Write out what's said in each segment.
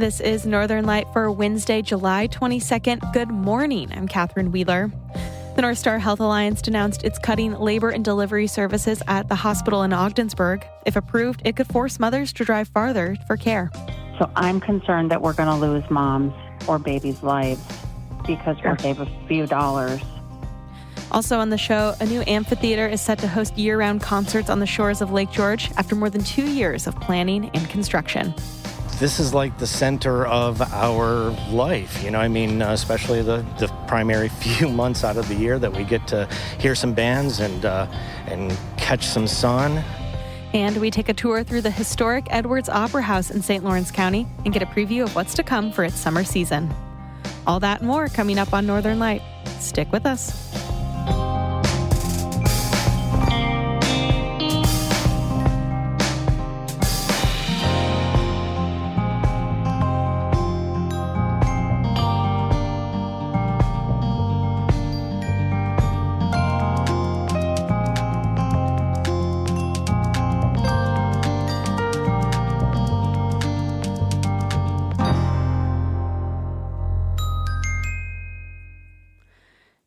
This is Northern Light for Wednesday, July 22nd. Good morning. I'm Catherine Wheeler. The North Star Health Alliance denounced it's cutting labor and delivery services at the hospital in Ogdensburg. If approved, it could force mothers to drive farther for care. So I'm concerned that we're going to lose moms or babies' lives because we'll save a few dollars. Also on the show, a new amphitheater is set to host year-round concerts on the shores of Lake George after more than 2 years of planning and construction. This is like the center of our life, especially the primary few months out of the year that we get to hear some bands and catch some sun. And we take a tour through the historic Edwards Opera House in St. Lawrence County and get a preview of what's to come for its summer season. All that and more coming up on Northern Light. Stick with us.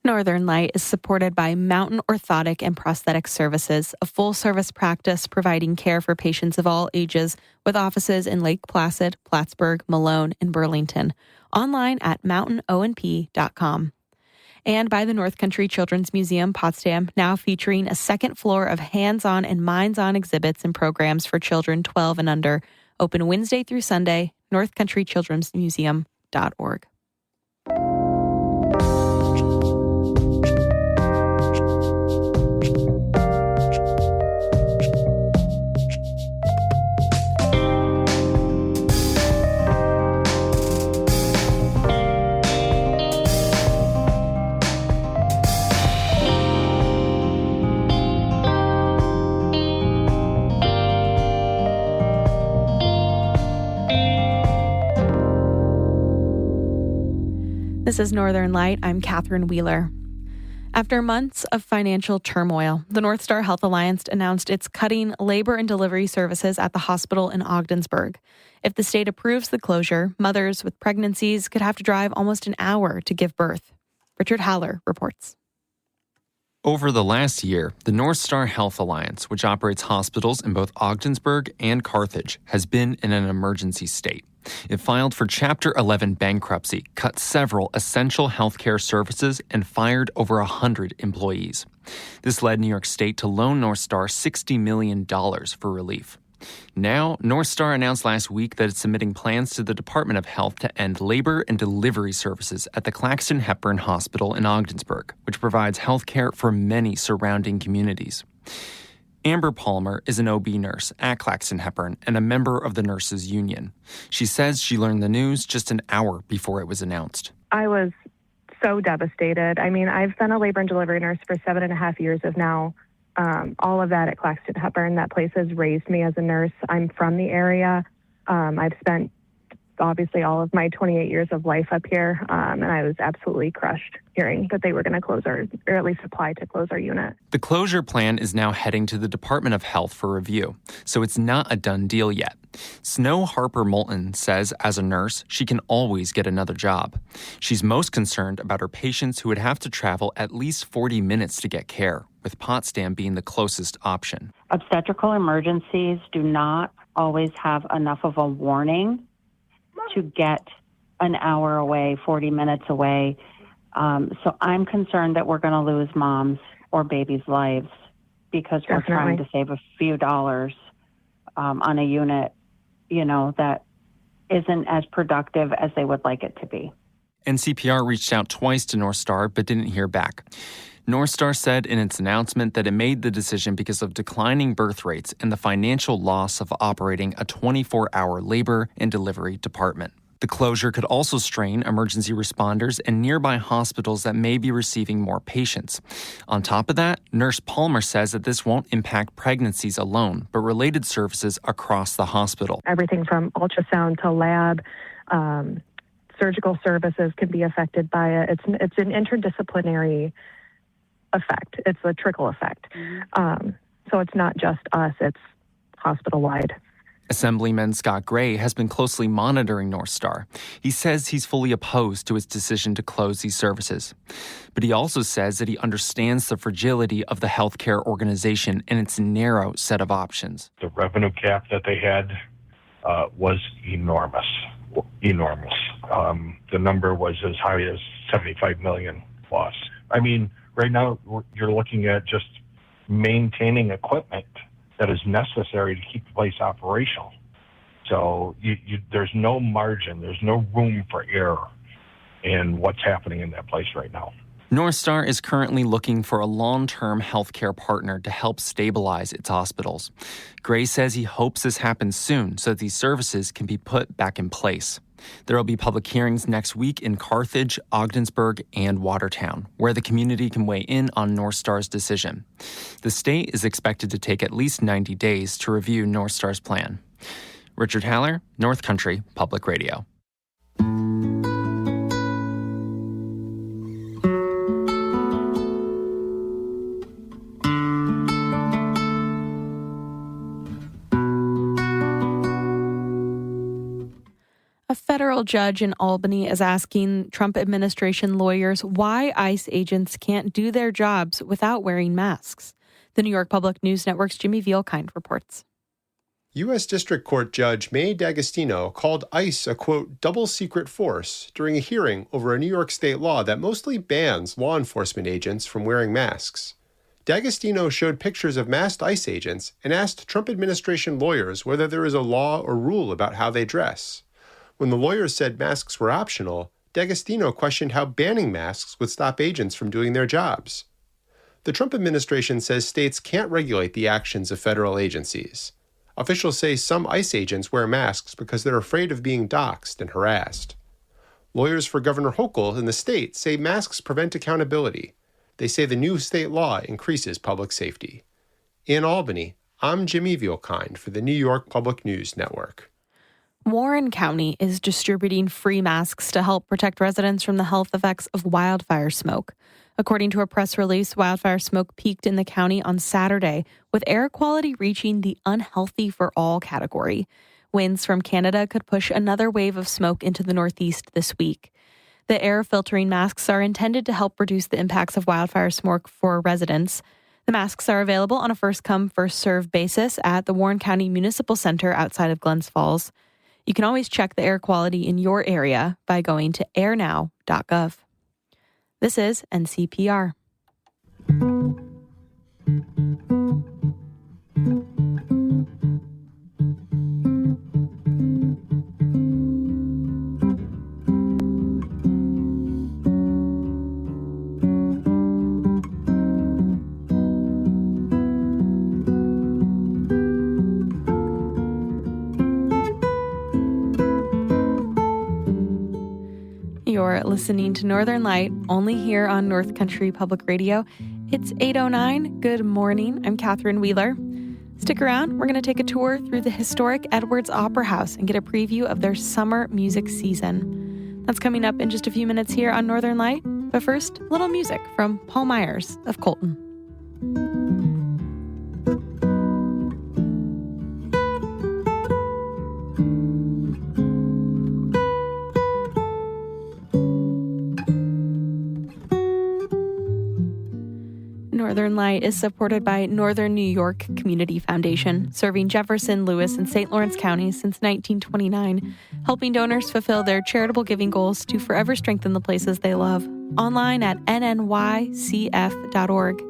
Northern Light is supported by Mountain Orthotic and Prosthetic Services, a full-service practice providing care for patients of all ages with offices in Lake Placid, Plattsburgh, Malone, and Burlington. Online at mountainonp.com. And by the North Country Children's Museum, Potsdam, now featuring a second floor of hands-on and minds-on exhibits and programs for children 12 and under. Open Wednesday through Sunday, northcountrychildrensmuseum.org. This is Northern Light. I'm Catherine Wheeler. After months of financial turmoil, the North Star Health Alliance announced it's cutting labor and delivery services at the hospital in Ogdensburg. If the state approves the closure, mothers with pregnancies could have to drive almost an hour to give birth. Richard Haller reports. Over the last year, the North Star Health Alliance, which operates hospitals in both Ogdensburg and Carthage, has been in an emergency state. It filed for Chapter 11 bankruptcy, cut several essential healthcare services, and fired over 100 employees. This led New York State to loan North Star $60 million for relief. Now, North Star announced last week that it's submitting plans to the Department of Health to end labor and delivery services at the Claxton Hepburn Hospital in Ogdensburg, which provides health care for many surrounding communities. Amber Palmer is an OB nurse at Claxton Hepburn and a member of the nurses union. She says she learned the news just an hour before it was announced. I was so devastated. I've been a labor and delivery nurse for 7.5 years of now. All of that at Claxton Hepburn. That place has raised me as a nurse. I'm from the area. I've spent obviously all of my 28 years of life up here, and I was absolutely crushed hearing that they were going to close or at least apply to close our unit. The closure plan is now heading to the Department of Health for review, so it's not a done deal yet. Snow Harper Moulton says as a nurse, she can always get another job. She's most concerned about her patients who would have to travel at least 40 minutes to get care, with Potsdam being the closest option. Obstetrical emergencies do not always have enough of a warning to get an hour away, 40 minutes away. So I'm concerned that we're going to lose moms or babies' lives because we're trying to save a few dollars on a unit, that isn't as productive as they would like it to be. NCPR reached out twice to North Star but didn't hear back. North Star said in its announcement that it made the decision because of declining birth rates and the financial loss of operating a 24-hour labor and delivery department. The closure could also strain emergency responders and nearby hospitals that may be receiving more patients. On top of that, Nurse Palmer says that this won't impact pregnancies alone, but related services across the hospital. Everything from ultrasound to lab, surgical services can be affected by it. It's an interdisciplinary effect. It's a trickle effect. So it's not just us, it's hospital-wide. Assemblyman Scott Gray has been closely monitoring North Star. He says he's fully opposed to its decision to close these services. But he also says that he understands the fragility of the healthcare organization and its narrow set of options. The revenue cap that they had was enormous. The number was as high as 75 million loss. I mean, right now you're looking at just maintaining equipment that is necessary to keep the place operational. So there's no margin, there's no room for error in what's happening in that place right now. North Star is currently looking for a long-term healthcare partner to help stabilize its hospitals. Gray says he hopes this happens soon so that these services can be put back in place. There will be public hearings next week in Carthage, Ogdensburg, and Watertown, where the community can weigh in on North Star's decision. The state is expected to take at least 90 days to review North Star's plan. Richard Haller, North Country Public Radio. A federal judge in Albany is asking Trump administration lawyers why ICE agents can't do their jobs without wearing masks. The New York Public News Network's Jimmy Vielkind reports. U.S. District Court Judge May D'Agostino called ICE a, quote, double secret force during a hearing over a New York state law that mostly bans law enforcement agents from wearing masks. D'Agostino showed pictures of masked ICE agents and asked Trump administration lawyers whether there is a law or rule about how they dress. When the lawyers said masks were optional, D'Agostino questioned how banning masks would stop agents from doing their jobs. The Trump administration says states can't regulate the actions of federal agencies. Officials say some ICE agents wear masks because they're afraid of being doxxed and harassed. Lawyers for Governor Hochul in the state say masks prevent accountability. They say the new state law increases public safety. In Albany, I'm Jimmy Vielkind for the New York Public News Network. Warren County is distributing free masks to help protect residents from the health effects of wildfire smoke. According to a press release, wildfire smoke peaked in the county on Saturday, with air quality reaching the unhealthy for all category. Winds from Canada could push another wave of smoke into the Northeast this week. The air filtering masks are intended to help reduce the impacts of wildfire smoke for residents. The masks are available on a first-come, first-served basis at the Warren County Municipal Center outside of Glens Falls. You can always check the air quality in your area by going to airnow.gov. This is NCPR. You're listening to Northern Light, only here on North Country Public Radio. It's 8:09. Good morning. I'm Catherine Wheeler. Stick around. We're going to take a tour through the historic Edwards Opera House and get a preview of their summer music season. That's coming up in just a few minutes here on Northern Light. But first, a little music from Paul Myers of Colton. Northern Light is supported by Northern New York Community Foundation, serving Jefferson, Lewis, and St. Lawrence counties since 1929, helping donors fulfill their charitable giving goals to forever strengthen the places they love. Online at nnycf.org.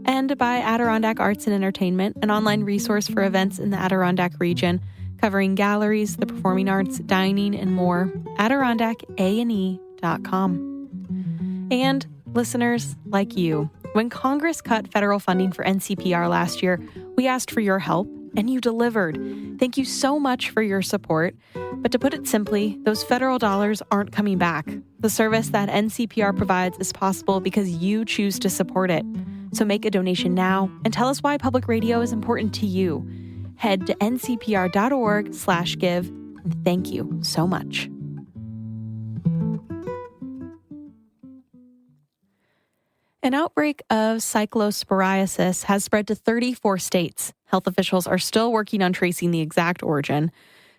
And by Adirondack Arts and Entertainment, an online resource for events in the Adirondack region, covering galleries, the performing arts, dining, and more. AdirondackANE.com. And listeners like you. When Congress cut federal funding for NCPR last year, we asked for your help, and you delivered. Thank you so much for your support. But to put it simply, those federal dollars aren't coming back. The service that NCPR provides is possible because you choose to support it. So make a donation now and tell us why public radio is important to you. Head to ncpr.org/give. And thank you so much. An outbreak of cyclosporiasis has spread to 34 states. Health officials are still working on tracing the exact origin.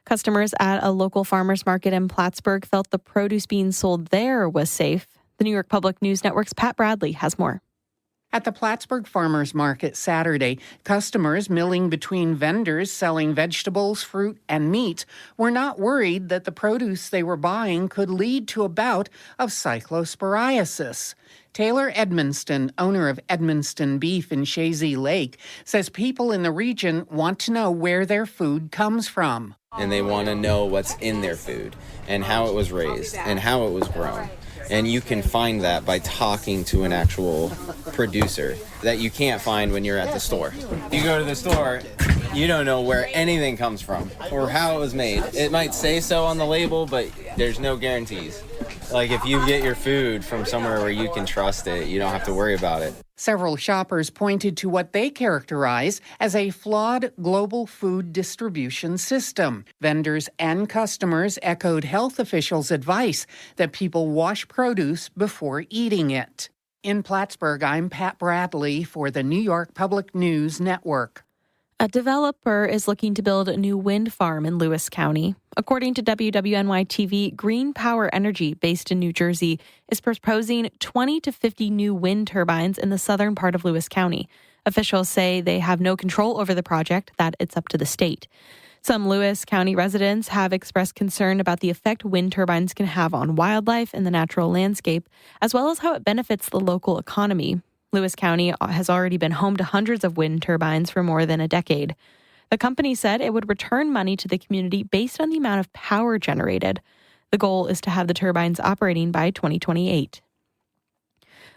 Customers at a local farmers market in Plattsburgh felt the produce being sold there was safe. The New York Public News Network's Pat Bradley has more. At the Plattsburgh Farmers Market Saturday, customers milling between vendors selling vegetables, fruit, and meat were not worried that the produce they were buying could lead to a bout of cyclosporiasis. Taylor Edmonston, owner of Edmonston Beef in Chazy Lake, says people in the region want to know where their food comes from. And they want to know what's in their food and how it was raised and how it was grown. And you can find that by talking to an actual producer that you can't find when you're at the store. You go to the store, you don't know where anything comes from or how it was made. It might say so on the label, but there's no guarantees. Like if you get your food from somewhere where you can trust it, you don't have to worry about it. Several shoppers pointed to what they characterize as a flawed global food distribution system. Vendors and customers echoed health officials' advice that people wash produce before eating it. In Plattsburgh, I'm Pat Bradley for the New York Public News Network. A developer is looking to build a new wind farm in Lewis County. According to WWNY-TV, Green Power Energy, based in New Jersey, is proposing 20 to 50 new wind turbines in the southern part of Lewis County. Officials say they have no control over the project, that it's up to the state. Some Lewis County residents have expressed concern about the effect wind turbines can have on wildlife and the natural landscape, as well as how it benefits the local economy. Lewis County has already been home to hundreds of wind turbines for more than a decade. The company said it would return money to the community based on the amount of power generated. The goal is to have the turbines operating by 2028.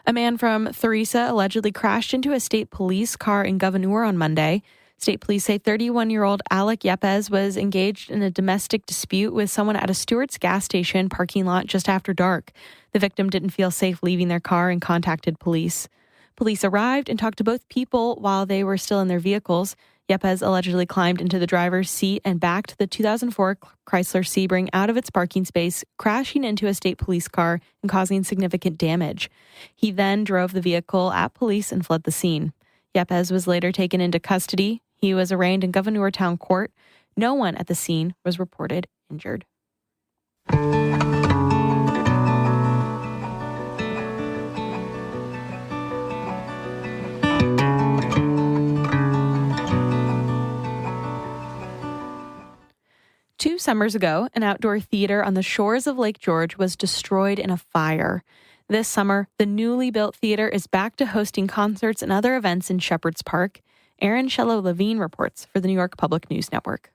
A man from Theresa allegedly crashed into a state police car in Gouverneur on Monday. State police say 31-year-old Alec Yepes was engaged in a domestic dispute with someone at a Stewart's gas station parking lot just after dark. The victim didn't feel safe leaving their car and contacted police. Police arrived and talked to both people while they were still in their vehicles. Yepes allegedly climbed into the driver's seat and backed the 2004 Chrysler Sebring out of its parking space, crashing into a state police car and causing significant damage. He then drove the vehicle at police and fled the scene. Yepes was later taken into custody. He was arraigned in Gouverneur Town Court. No one at the scene was reported injured. Two summers ago, an outdoor theater on the shores of Lake George was destroyed in a fire. This summer, the newly built theater is back to hosting concerts and other events in Shepherd's Park. Erin Shello-Levine reports for the New York Public News Network.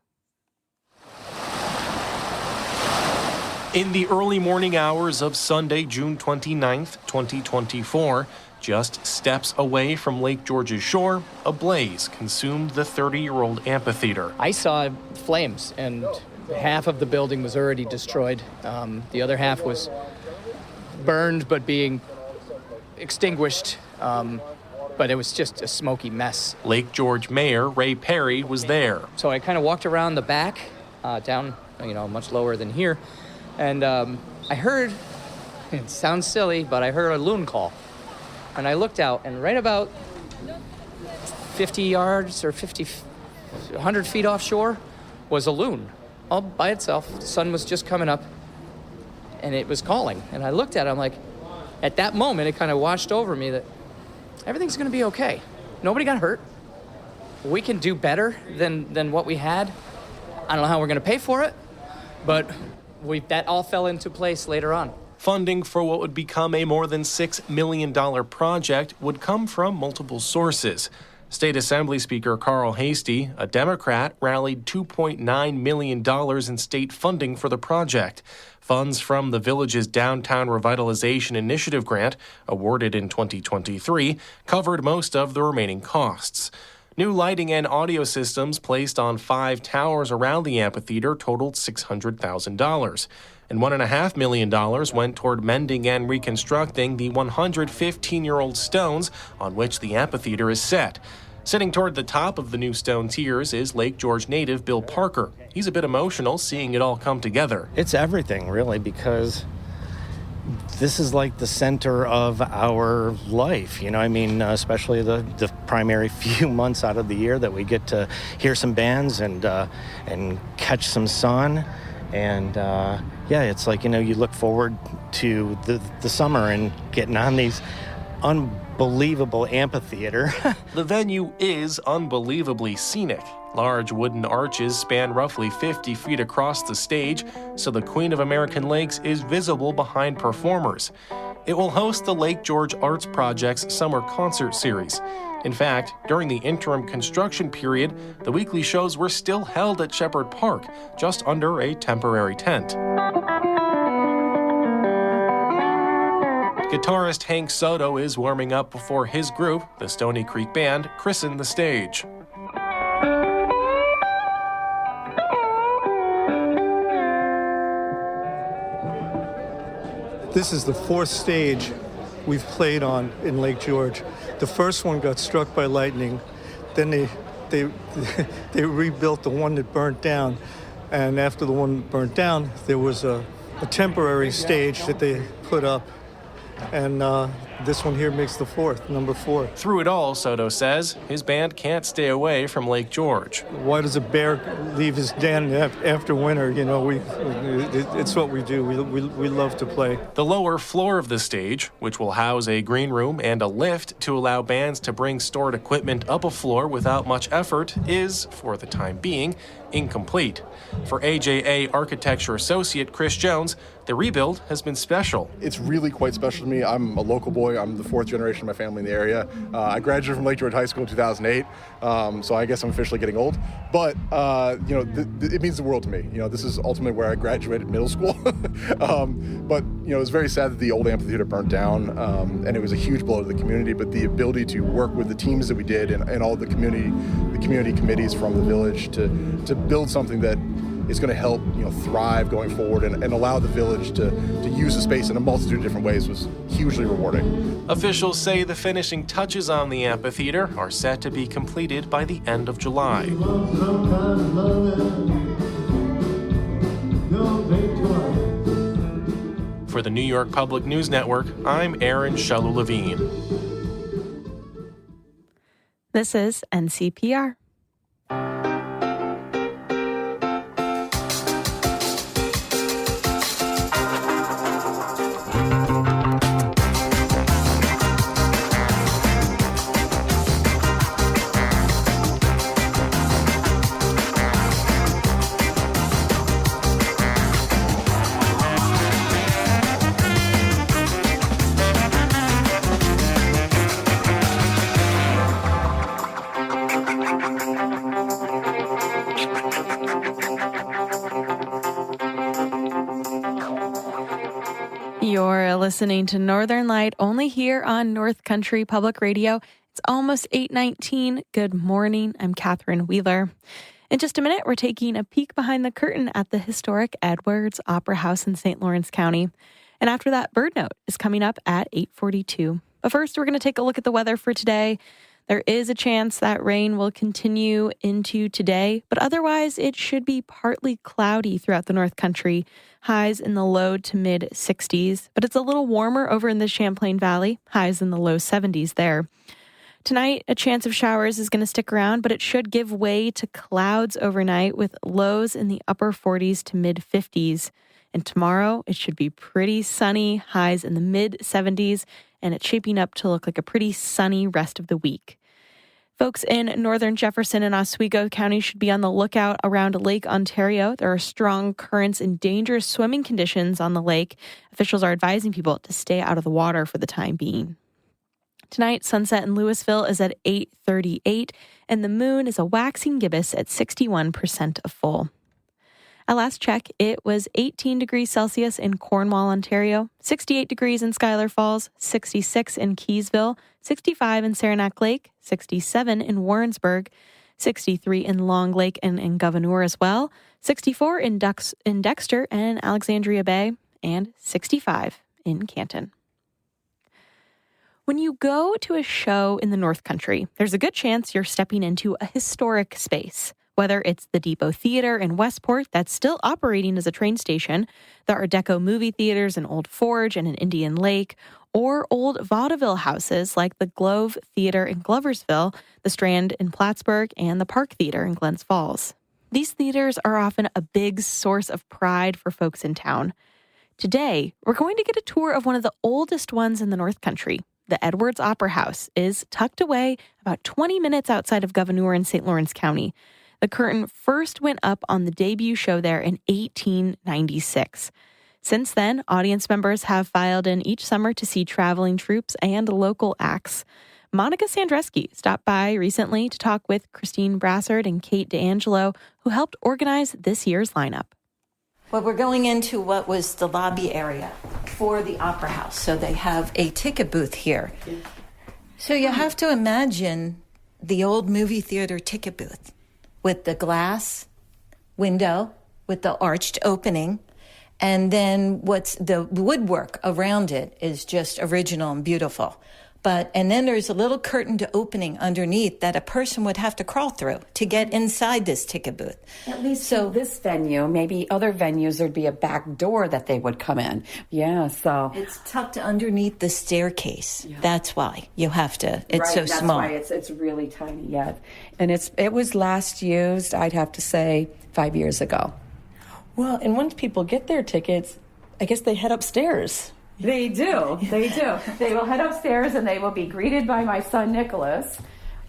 In the early morning hours of Sunday, June 29th, 2024, just steps away from Lake George's shore, a blaze consumed the 30-year-old amphitheater. I saw flames, and half of the building was already destroyed. The other half was burned but being extinguished, but it was just a smoky mess. Lake George Mayor Ray Perry was there. So I kind of walked around the back, down, much lower than here, and I heard, it sounds silly, but I heard a loon call. And I looked out, and right about 50 yards or 100 feet offshore was a loon, all by itself. The sun was just coming up, and it was calling. And I looked at it, I'm like, at that moment, it kind of washed over me that everything's going to be okay. Nobody got hurt. We can do better than what we had. I don't know how we're going to pay for it, but that all fell into place later on. Funding for what would become a more than $6 million project would come from multiple sources. State Assembly Speaker Carl Hastie, a Democrat, rallied $2.9 million in state funding for the project. Funds from the village's Downtown Revitalization Initiative grant, awarded in 2023, covered most of the remaining costs. New lighting and audio systems placed on 5 towers around the amphitheater totaled $600,000. And $1.5 million went toward mending and reconstructing the 115-year-old stones on which the amphitheater is set. Sitting toward the top of the new stone tiers is Lake George native Bill Parker. He's a bit emotional seeing it all come together. It's everything, really, because this is like the center of our life, you know. I mean, especially the primary few months out of the year that we get to hear some bands and catch some sun. And yeah, it's like, you know, you look forward to the summer and getting on these unbelievable amphitheater. The venue is unbelievably scenic. Large wooden arches span roughly 50 feet across the stage, so the Queen of American Lakes is visible behind performers. It will host the Lake George Arts Project's summer concert series. In fact, during the interim construction period, the weekly shows were still held at Shepherd Park, just under a temporary tent. Guitarist Hank Soto is warming up before his group, the Stony Creek Band, christen the stage. This is the fourth stage we've played on in Lake George. The first one got struck by lightning. Then they rebuilt the one that burnt down. And after the one burnt down, there was a temporary stage that they put up. And this one here makes the fourth, number 4. Through it all, Soto says, his band can't stay away from Lake George. Why does a bear leave his den after winter? You know, it's what we do. We love to play. The lower floor of the stage, which will house a green room and a lift to allow bands to bring stored equipment up a floor without much effort, is, for the time being, incomplete. For AJA Architecture Associate Chris Jones, the rebuild has been special. It's really quite special to me. I'm a local boy. I'm the 4th generation of my family in the area. I graduated from Lake George High School in 2008, so I guess I'm officially getting old. But, you know, it means the world to me. You know, this is ultimately where I graduated middle school. But, you know, it was very sad that the old amphitheater burnt down, and it was a huge blow to the community. But the ability to work with the teams that we did and all the community committees from the village to build something that is going to help, you know, thrive going forward and allow the village to use the space in a multitude of different ways was hugely rewarding. Officials say the finishing touches on the amphitheater are set to be completed by the end of July. For the New York Public News Network, I'm Aaron Shalou-Levine. This is NCPR. You're listening to Northern Light only here on North Country Public Radio. It's almost 8:19. Good morning. I'm Catherine Wheeler. In just a minute, we're taking a peek behind the curtain at the historic Edwards Opera House in St. Lawrence County. And after that, Bird Note is coming up at 8:42. But first, we're going to take a look at the weather for today. There is a chance that rain will continue into today, but otherwise it should be partly cloudy throughout the North Country. Highs in the low to mid 60s, but it's a little warmer over in the Champlain Valley. Highs in the low 70s there. Tonight, a chance of showers is going to stick around, but it should give way to clouds overnight with lows in the upper 40s to mid 50s. And tomorrow, it should be pretty sunny, highs in the mid 70s, and it's shaping up to look like a pretty sunny rest of the week. Folks in northern Jefferson and Oswego County should be on the lookout around Lake Ontario. There are strong currents and dangerous swimming conditions on the lake. Officials are advising people to stay out of the water for the time being. Tonight, sunset in Louisville is at 8:38, and the moon is a waxing gibbous at 61% of full. At last check, it was 18 degrees Celsius in Cornwall, Ontario, 68 degrees in Schuyler Falls, 66 in Keysville, 65 in Saranac Lake, 67 in Warrensburg, 63 in Long Lake and in Gouverneur as well, 64 in Dexter and Alexandria Bay, and 65 in Canton. When you go to a show in the North Country, there's a good chance you're stepping into a historic space. Whether it's the Depot Theater in Westport that's still operating as a train station, the Art Deco movie theaters in Old Forge and in Indian Lake, or old vaudeville houses like the Globe Theater in Gloversville, the Strand in Plattsburgh, and the Park Theater in Glens Falls. These theaters are often a big source of pride for folks in town. Today, we're going to get a tour of one of the oldest ones in the North Country. The Edwards Opera House is tucked away about 20 minutes outside of Gouverneur in St. Lawrence County. The curtain first went up on the debut show there in 1896. Since then, audience members have filed in each summer to see traveling troupes and local acts. Monica Sandreski stopped by recently to talk with Christine Brassard and Kate D'Angelo, who helped organize this year's lineup. Well, we're going into what was the lobby area for the Opera House. So they have a ticket booth here. So you have to imagine the old movie theater ticket booth with the glass window, with the arched opening. And then what's the woodwork around it is just original and beautiful. And then there's a little curtained opening underneath that a person would have to crawl through to get inside this ticket booth. At least in this venue, maybe other venues, there'd be a back door that they would come in. Yeah, so. It's tucked underneath the staircase. Yeah. That's why you have to, it's so small. That's why it's really tiny yet. And it was last used, I'd have to say, 5 years ago. Well, and once people get their tickets, I guess they head upstairs. They do. They will head upstairs and they will be greeted by my son, Nicholas.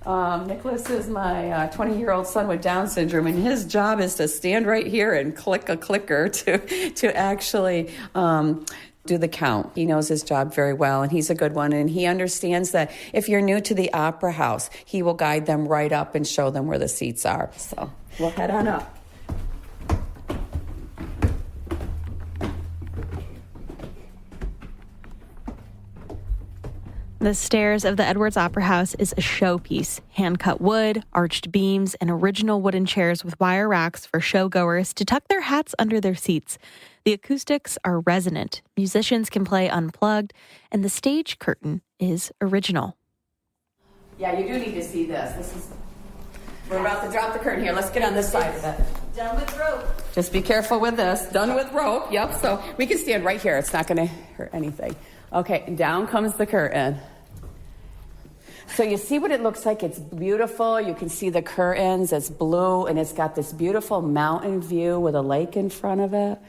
Nicholas is my 20-year-old son with Down syndrome, and his job is to stand right here and click a clicker to actually do the count. He knows his job very well, and he's a good one, and he understands that if you're new to the Opera House, he will guide them right up and show them where the seats are. So we'll head on up. The stairs of the Edwards Opera House is a showpiece. Hand-cut wood, arched beams, and original wooden chairs with wire racks for showgoers to tuck their hats under their seats. The acoustics are resonant. Musicians can play unplugged, and the stage curtain is original. Yeah, you do need to see this. We're about to drop the curtain here. Let's get on this side of it. Done with rope. Just be careful with this. Done with rope. Yep, so we can stand right here. It's not going to hurt anything. Okay, down comes the curtain. So you see what it looks like? It's beautiful. You can see the curtains. It's blue, and it's got this beautiful mountain view with a lake in front of it.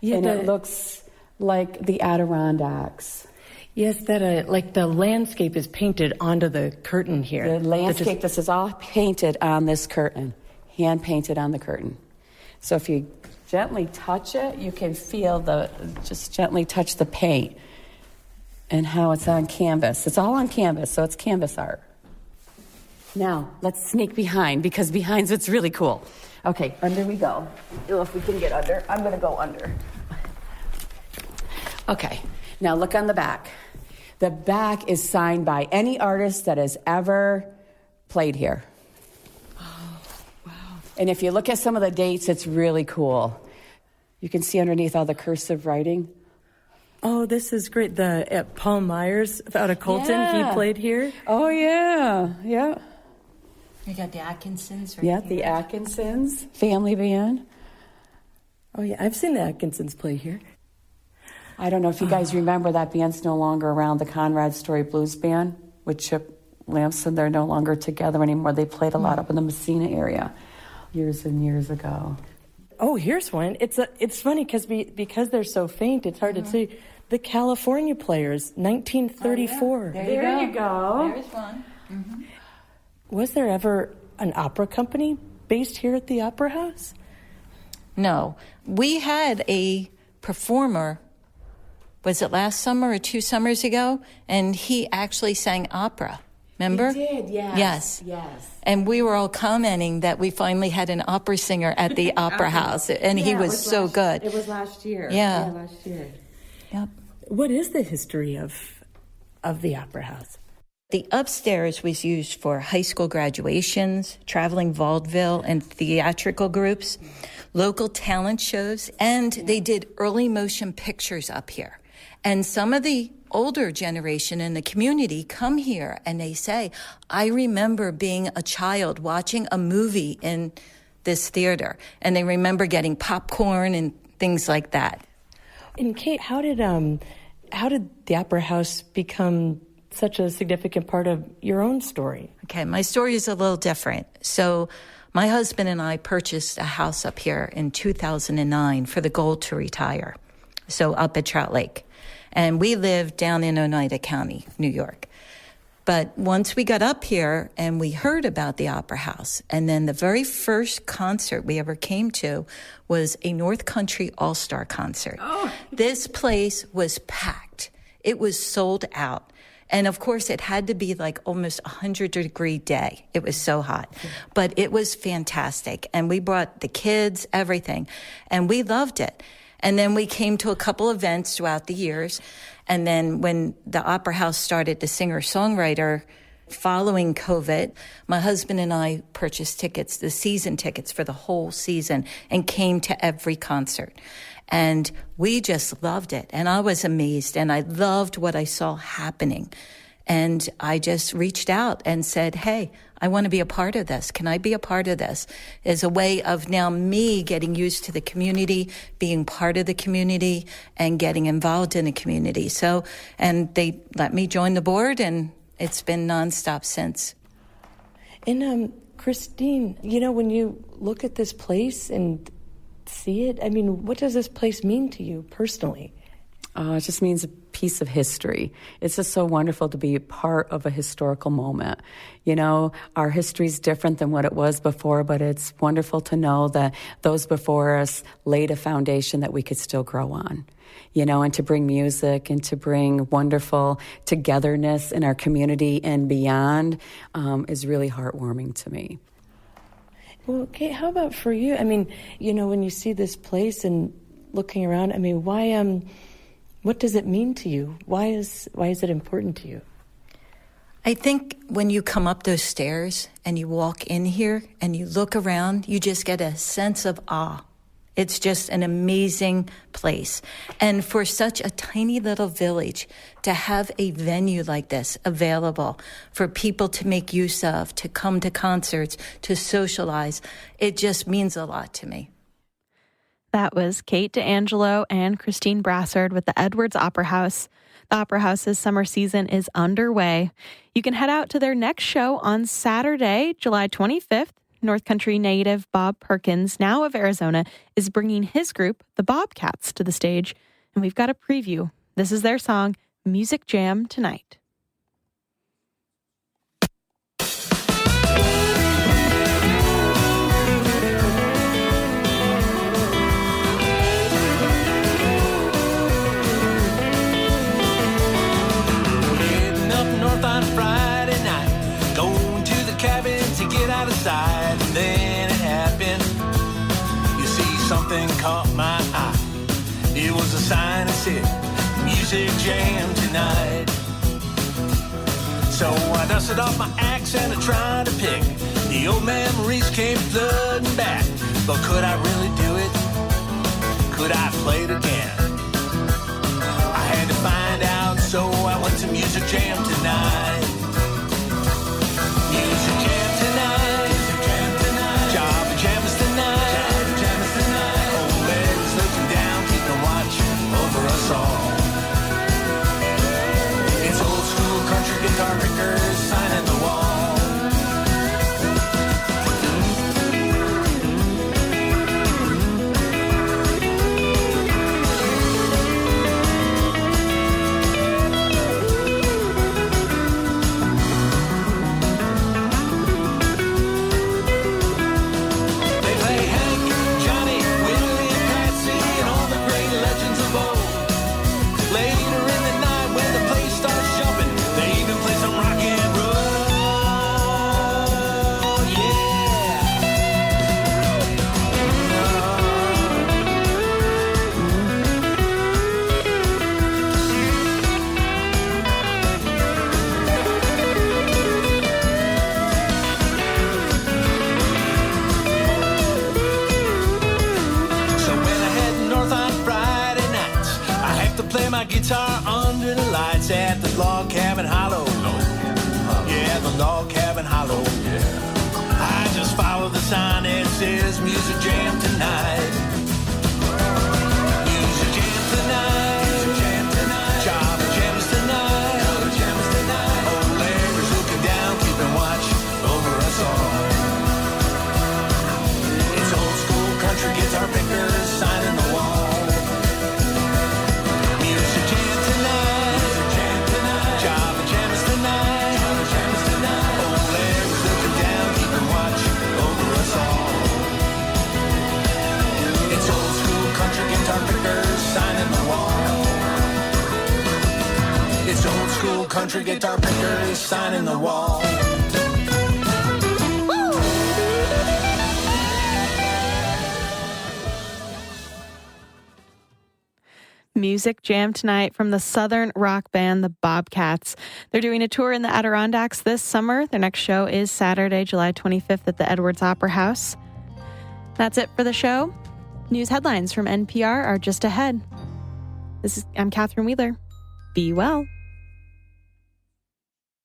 Yeah, and it looks like the Adirondacks. Yes, like the landscape is painted onto the curtain here. The landscape, this is all painted on this curtain, hand painted on the curtain. So if you gently touch it, you can feel just gently touch the paint. And how it's on canvas. It's all on canvas, so it's canvas art. Now, let's sneak behind, because behind's what's really cool. Okay, under we go. If we can get under. I'm going to go under. Okay, now look on the back. The back is signed by any artist that has ever played here. Oh, wow. And if you look at some of the dates, it's really cool. You can see underneath all the cursive writing. Oh, this is great. Paul Myers out of Colton, he played here. Oh, yeah. You got the Atkinsons here. The Atkinsons, family band. Oh, yeah, I've seen the Atkinsons play here. I don't know if you guys remember, that band's no longer around, the Conrad Story Blues Band with Chip Lamson. They're no longer together anymore. They played a lot up in the Messina area years and years ago. Oh, here's one. It's funny because they're so faint, it's hard to see. The California Players, 1934. Oh, yeah. There you go. There's one. Mm-hmm. Was there ever an opera company based here at the Opera House? No. We had a performer, was it last summer or 2 summers ago? And he actually sang opera. Remember? He did, yes. And we were all commenting that we finally had an opera singer at the Opera House, and he was so good. It was last year. Yeah, last year. Yep. What is the history of the Opera House? The upstairs was used for high school graduations, traveling vaudeville and theatrical groups, local talent shows, and they did early motion pictures up here. And some of the older generation in the community come here and they say, I remember being a child watching a movie in this theater. And they remember getting popcorn and things like that. And Kate, how did the Opera House become such a significant part of your own story? Okay, my story is a little different. So my husband and I purchased a house up here in 2009 for the goal to retire, so up at Trout Lake. And we lived down in Oneida County, New York. But once we got up here and we heard about the Opera House, and then the very first concert we ever came to was a North Country All-Star concert. Oh. This place was packed. It was sold out. And of course, it had to be like almost 100-degree day. It was so hot. But it was fantastic. And we brought the kids, everything. And we loved it. And then we came to a couple events throughout the years. And then when the Opera House started the singer-songwriter following COVID, my husband and I purchased tickets, the season tickets for the whole season, and came to every concert. And we just loved it. And I was amazed. And I loved what I saw happening. And I just reached out and said, hey, I want to be a part of this. Can I be a part of this? As a way of now me getting used to the community, being part of the community, and getting involved in the community. So, and they let me join the board, and it's been nonstop since. And Christine, you know, when you look at this place and see it, I mean, what does this place mean to you personally? It just means a piece of history. It's just so wonderful to be part of a historical moment. You know, our history is different than what it was before, but it's wonderful to know that those before us laid a foundation that we could still grow on. You know, and to bring music and to bring wonderful togetherness in our community and beyond is really heartwarming to me. Well, Kate, how about for you? I mean, you know, when you see this place and looking around, I mean, what does it mean to you? Why is it important to you? I think when you come up those stairs and you walk in here and you look around, you just get a sense of awe. It's just an amazing place. And for such a tiny little village to have a venue like this available for people to make use of, to come to concerts, to socialize, it just means a lot to me. That was Kate D'Angelo and Christine Brassard with the Edwards Opera House. The Opera House's summer season is underway. You can head out to their next show on Saturday, July 25th. North Country native Bob Perkins, now of Arizona, is bringing his group, the Bobcats, to the stage. And we've got a preview. This is their song, Music Jam Tonight. Getting up north on Friday night, going to the cabin to get out of sight. And then it happened. You see, something caught my eye. It was a sign that said, Music Jam Tonight. So I dusted off my accent and tried to pick. The old memories came flooding back. But could I really do it? Could I play it again? I had to find out, so I went to Music Jam Tonight. Music Jam Tonight. Music Jam Tonight. Job Jam is tonight. Job Jam is tonight. Old ladies looking down, keeping watch over us all. It's old school country guitar pickers signing the wall. Guitar under the lights at the log cabin hollow. Yeah, the log cabin hollow. I just follow the sign that This is Music Jam tonight. Music Jam tonight. Music Jam tonight. Java Jams tonight. Java Jams tonight. Old Larry's looking down, keeping watch over us all. It's old school country guitar pickers signing the wall. Music Jam tonight. Music Jam tonight. Java Jams tonight. Java Jams tonight. Old Larry's looking down, keeping watch over us all. It's old school country guitar pickers signing the wall. It's old school country guitar pickers signing the wall. Music Jam tonight from the Southern rock band, the Bobcats. They're doing a tour in the Adirondacks this summer. Their next show is Saturday, July 25th at the Edwards Opera House. That's it for the show. News headlines from NPR are just ahead. I'm Catherine Wheeler. Be well.